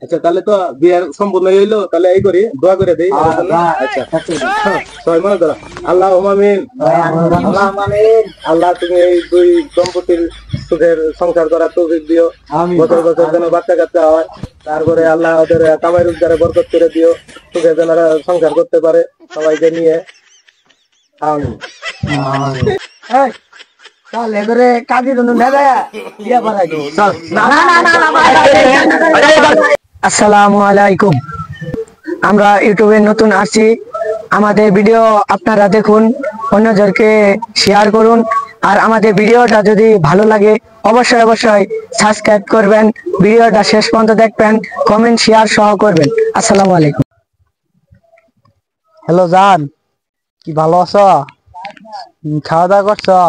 আচ্ছা তাহলে তো বিয়ের সম্পূর্ণ হইলো, তাহলে এই করি দোয়া করে দেই। আচ্ছা সবাই মনে করো আল্লাহ আমিন। আল্লাহ তুমি এই দুই দম্পতির সুখের সংসার করার তৌফিক দিও, বছর বছর যেন বাচ্চা কাচ্চা হয়, তারপরে আল্লাহ ওদের কামাই রোজগারে বরকত করে দিও, সুখে যেন সংসার করতে পারে সবাইকে নিয়ে। আমিন। চল এবারে কাজী ধনু নেবে বিয়ে করাই দিই। চল না। আসসালামু আলাইকুম। আমরা ইউটিউবে নতুন আসছি, আমাদের ভিডিও আপনারা দেখুন, অন্যজনকে শেয়ার করুন, আর আমাদের ভিডিওটা যদি ভালো লাগে অবশ্যই অবশ্যই সাবস্ক্রাইব করবেন, ভিডিওটা শেষ পর্যন্ত দেখবেন, কমেন্ট শেয়ার সহ করবেন। আসসালামু আলাইকুম। হ্যালো জান, কি ভালো আছো? খাওয়া দাওয়া করছো?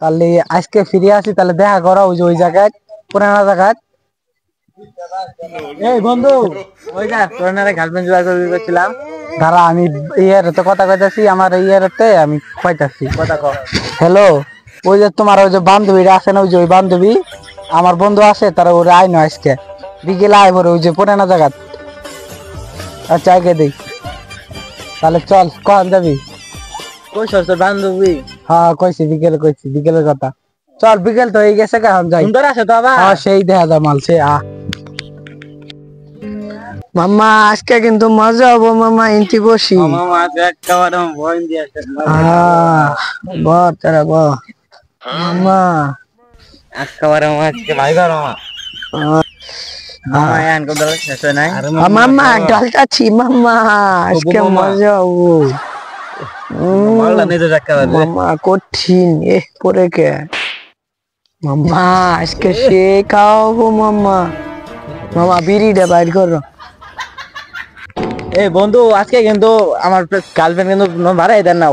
তাহলে আজকে ফিরে আসি, তাহলে দেখা করো ওই জায়গায়, পুরানা জায়গায়। এই বন্ধু, ওই যা পুরানা গার্লফ্রেন্ড জোগাড় করছিলাম, দাঁড়া আমি তো কথা কইতাছি, আমার আমি কইতাছি কথা কও। হ্যালো, ওই যে তোমার ওই যে বান্ধবীরা আছে না, ওই বান্ধবী আমার বন্ধু আছে, তারা ওরা আইনো আজকে বিকেলে আইব ওই যে পুরানা জায়গা। আচ্ছা আগে দেই, তাহলে চল কখন যাবি? কইছ তোর বান্ধবী? হ্যাঁ কইছি, কইছি বিকেলের কথা। চল বিকেল তো হয়ে গেছে, এখন যাই। সুন্দর আছে তো আবার। হ্যাঁ সেই দেখা যায় মাল সে। মাম্মা আজকে কিন্তু মজা হবো মাম্মা, ইনতি বসি মাম্মা একেবারে ভয় দিয়েছে। বল তারা বল মাম্মা, একেবারে আজকে ভাইবা মামা। মামা এন কোদাল শেষ হয় নাই মাম্মা, ডালটা ছি মাম্মা, আজকে মজা হবো মাম্মা। কঠিন এ পরে কে মাম্মা, আজকে সে খাওয়াবো মাম্মা। মামা বিড়িটা বাইর করো। এই বন্ধু আজকে কিন্তু আমার গার্লফ্রেন্ড কিন্তু ভাড়াই দেন না,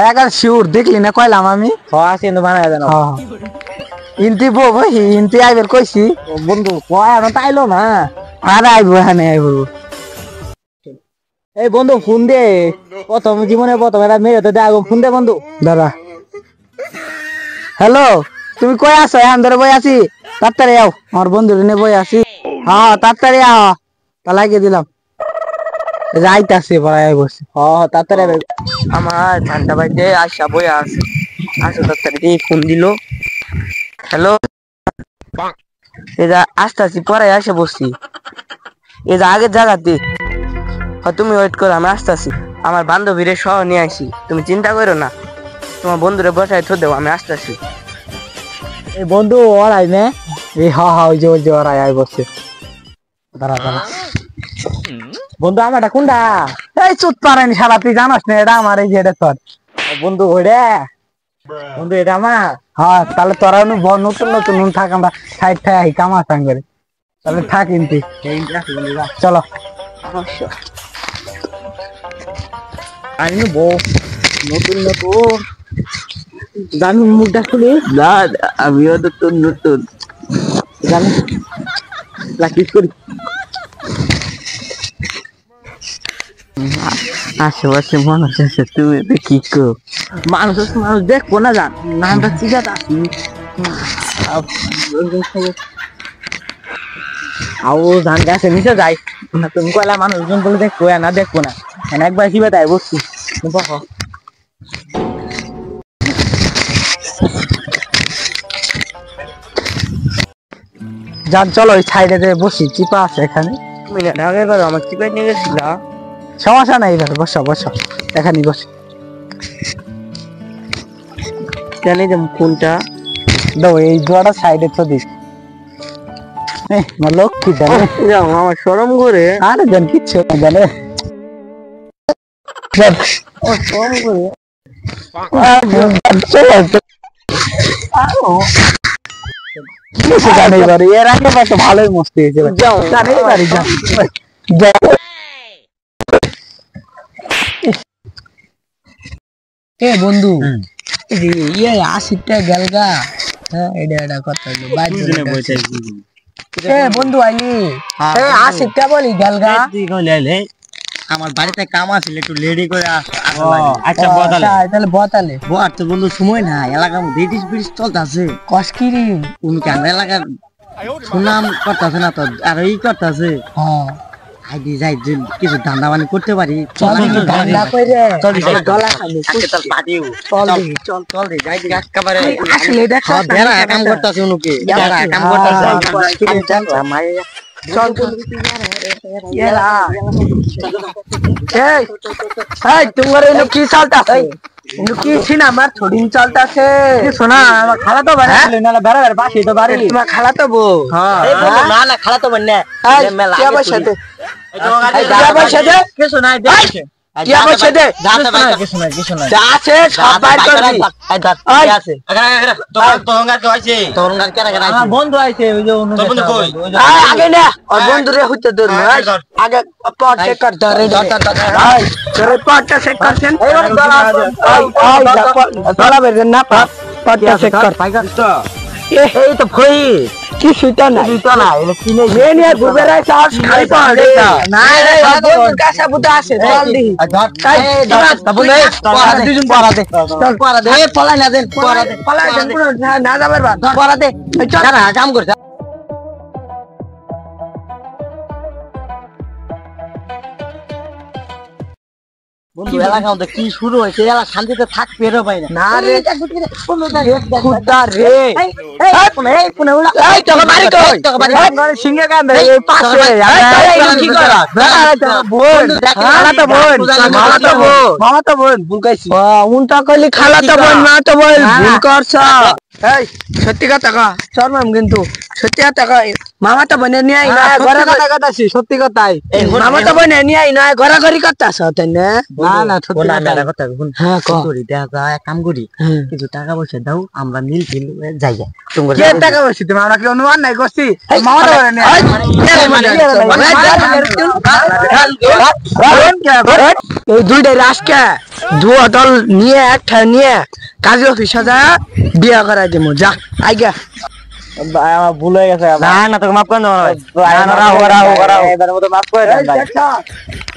একার শিওর দেখলি না কইলাম আমি। আজকে কিন্তু ভাড়াই দেন ইনতি বো ভাই, ইনতি আইবার কইছি বন্ধু, কয় এখন তাইলো না, আর আইবো এখানে আইবো। এই বন্ধু ফোন দে, প্রথম জীবনে প্রথম একটা মেয়ে তো দে, ফোন দে বন্ধু দাঁড়া। হ্যালো, তুমি কই আছো? এখন ধরে বই আছি, তাড়াতাড়ি আও, আমার বন্ধু নিয়ে বই আছি। হ্যাঁ তাড়াতাড়ি আও, তা লাগিয়ে দিলাম, যাইতাছি পড়ায় বসে। তাড়াতাড়ি আমার ঠান্ডা বাইতে আসা বই আছে, আসো তাড়াতাড়ি। ফোন দিল। হ্যালো, আস্তে আসি পড়ায় আসে বসছি, এই যে আগের জায়গাতে। তুমি ওয়েট করো, আমি আসতেছি। আমার বান্ধবীরে সহ নিয়ে আসি, তুমি চিন্তা করো না, তোমার বন্ধুরে বসায় থো দেবো, আমি আসতেছি। এই বন্ধু ওরাই নে, এই ওই যে ওরাই আই বসছে, দাঁড়া দাঁড়া। বন্ধু আমারটা কোনটা? এই চুত পারেনি সারা, তুই জানাস না এটা আমার, এই যে এটা তোর বন্ধু ওইটা। বন্ধু এটা আমার। হ্যাঁ তাহলে তোরা নতুন নতুন থাক, আমরা সাইড থাকি কামা সাং করে, তাহলে থাক কিন্তু। চলো নতুন নতুন জানি মুখটা খুলি। আমিও নতুন নতুন জানি প্র্যাকটিস করি। আশেপাশে মানুষ আছে, তুমি কি কো? মানুষ দেখবো না, জান নামটা চিজাত আছি। ধান গাছে নিচে যাই, তুমি কয়লা মানুষজন বলে দেখবো না, দেখবো না, একবার কি বেতায় বসছি। যান চলো ওই সাইডে বসি, চিপা আছে এখানে। তুমি ঢাকায় পারো, আমার চিপাই নিয়ে গেছিল, সমস্যা নাই, এবার বসো বসো এখানে বসে। জানি যে কোনটা দাও, এই দুয়াটা সাইডে তো দিস। লক্ষ্মী জানে, আমার সরম করে। আরে জান কিচ্ছু জানে সরম করে। এর আগে তো ভালোই মস্তি হয়েছে। বন্ধু ইয়ে 80টা গেলগা। হ্যাঁ এটা এটা কথা বন্ধু আইলি 80টা বলি গেলগা। আমার বাড়িতে কাম আছিল, একটু লেডি করে আচ্ছা তাহলে বতালে বর তো বন্ধু সময় না, এলাকার মধ্যে ব্রিটিশ চলতেছে কসকিরি তুমি কেন এলাকার সুনাম করতেছে না তো আর ই করতেছে আইডি যাই কিছু ধান্দা বানি করতে পারি ধান্দা কইরে চল গলা খালি চল চল দে যাই একেবারে আসলে দেখ বেড়া কাম করতেছে উনুকে বেড়া কাম করতেছে চল ইয়ারা এই এই তোমার এনে কি চলতাছে এনে কি সিনেমার শুটিং চলতাছে শোনা আমার খালা তো বাড়ি ছিল না বেড়া বেড়া পাশে তো বাড়ি তোমার খালা তো বউ এই বন্ধু না না খালা তো বাড়ি না মেলা কি আবার সাথে এই কি আবার সাথে কিছু নাই দেখছে কি আবার সাথে কিছু নাই যা আছে সব বাইর করবি এই দাঁত কি আছে তোরঙ্গার কে হইছে তোরঙ্গার কেন কেন আমার বন্ধু আইছে ওই যে তোর বন্ধু কই আগে না ওর বন্ধুরে হইতে দূর আগে পট চেক কর ধরে তোরে পটটা চেক করছেন ধরা বের না পটটা চেক কর এই তো ভই কি সুতা না এটা কি নেই নে নে গুবেরাই চার্জ খাই পাড়ে না রে বন্ধুর কাছে বুটা আছে চল দি পড়া দে পলাই না দেন পড়া দে পলাই না যাবার বাদ পড়া দে চল কাম করছে বন্ধু এলাকা মধ্যে কি শুরু হয়েছে এলাকা শান্তিতে থাকবে রে ভাই না রে খুদা রে এই পুনে উড়া এই তোকে মারি কই তোকে মারি সিংহে কান এই পাশে কি করা বোন খালা তো বোন মামা তো বোন ভুল কইছি উনটা কইলি খালা তো বোন মা তো বোন ভুল করছ এই সত্যি কথা কহ শর্মাম কিন্তু সত্যি কথা কহ মামা তো বোন নিয়ে আই না ঘরে কথা কথাছি সত্যি কথাই মামা তো বোন নিয়ে আই না ঘরে ঘরে কথাছ তাই না না না সত্যি না কথা হ্যাঁ করি দেখা এক কাম করি কিছু টাকা পয়সা দাও আমরা নীল ফিল জায়গা তোমার কে টাকা পয়সা তুমি আমরা কি অনুমান নাই করছি মামা তো বোন এই দুইটা রাজকে দুয়া দল নিয়ে একটা নিয়ে কাজী অফিসে যা বিয়া করাই দিব যা আইগা ভাই আমার ভুল হয়ে গেছে না না তোকে মাফ করে দাও ভাই না রাও এবারে মতো মাফ করে দেন ভাই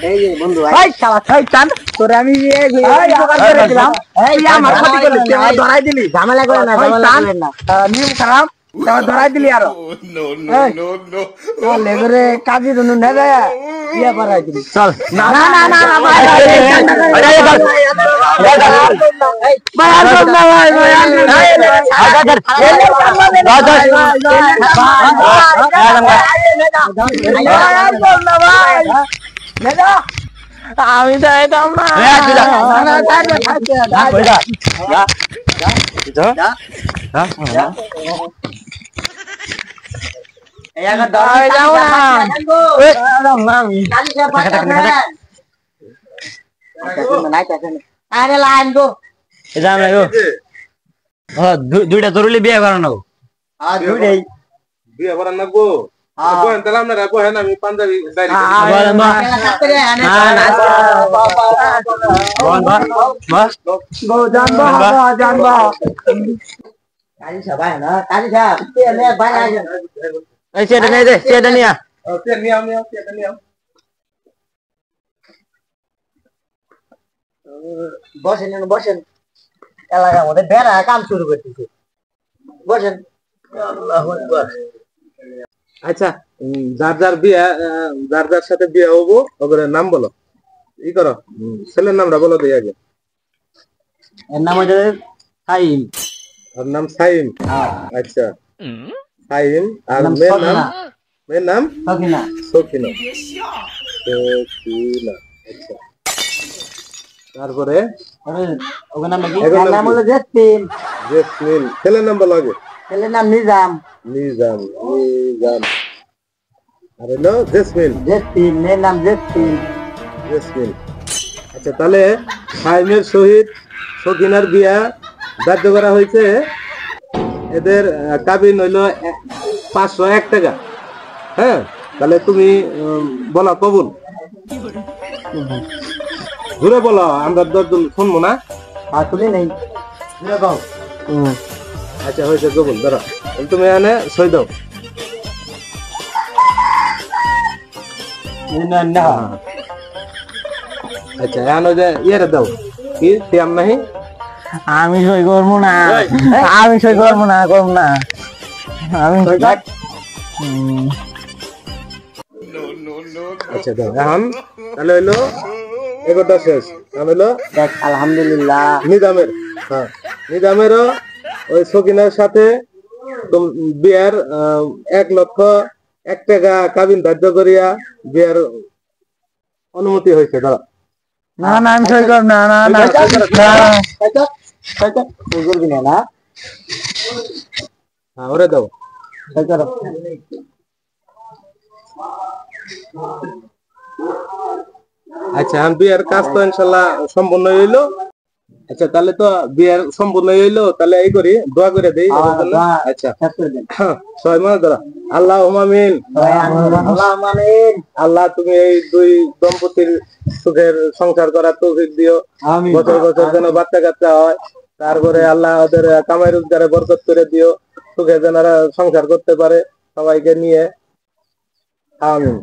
এই যে বন্ধু ভাই শালা শয়তান তোরে আমি এই উপকার করে দিলাম এই আমার ক্ষতি করলি তুই আমার ধরাই দিলি ঝামেলা করে না ঝামেলা করে না নিয়ম খারাপ আমার ধরাই দিলি আরো নো লেগরে কাজী দুনু না যায় বিয়া করাই দিলি চল না না না না ভাই আমি চাইতাম না দুইটা জরুরি বিয়ে করানো দুইটাই বিয়ে করার না গো বহেন তাহলে আপনারা বহেন আমি পাঞ্জাবি বসেন বসেন এলাকার মধ্যে বেড়া কাম শুরু করতেছে বসেন আচ্ছা যার যার বিয়া যার যার সাথে বিয়ে হবো ওদের নাম বলো ই করো ছেলের নামটা বলো দিই আগে এর নাম হচ্ছে সাইম ওর নাম সাইম আচ্ছা সাইম আর মেয়ের নাম সকিনা সকিনা সকিনা আচ্ছা তারপরে ওর নাম কি এর নাম হলো জেসমিন জেসমিন ছেলের নাম বলো আগে ছেলের নাম নিজাম নিজাম আর হলো জেসমিন মেয়ের নাম জেসমিন আচ্ছা তাহলে সাইমের সহিত সকিনার বিয়া ধার্য করা হয়েছে এদের কাবিন হইলো 501 টাকা হ্যাঁ তাহলে তুমি বলো কবুল ঘুরে বলো আমরা দরজন শুনবো না আসলে নেই আচ্ছা হয়েছে কবুল ধরো তুমি এখানে সই দাও আচ্ছা এখন ওই যে ইয়েরে দাও কি সিয়াম নাহি আমি সই করবো না আমি সই করবো না আমি আচ্ছা দাও এখন তাহলে হইলো এগোটা শেষ এখন হইলো দেখ আলহামদুলিল্লাহ নিজামের হ্যাঁ নিজামেরও ওই সকিনার সাথে বিয়ার 1,01,000 টাকা কাবিন ধার্য করিয়া বিয়ার অনুমতি হয়েছে দাঁড়া না না আমি সই করব না না না তুই করবি না না হ্যাঁ ওরে দাও সই করো আচ্ছা এখন বিয়ের কাজ তো ইনশাল্লাহ সম্পূর্ণ হইলো আচ্ছা তাহলে তো বিয়ের সম্পূর্ণ হইলো তাহলে এই করি দোয়া করে দেই আচ্ছা সবাই মনে ধরা আল্লাহ আমিন আল্লাহ তুমি এই দুই দম্পতির সুখের সংসার করার তৌফিক দিও বছর বছর যেন বাচ্চা কাচ্চা হয় তারপরে আল্লাহ ওদের কামাই রোজগারে বরকত করে দিও সুখে যেন সংসার করতে পারে সবাইকে নিয়ে আমিন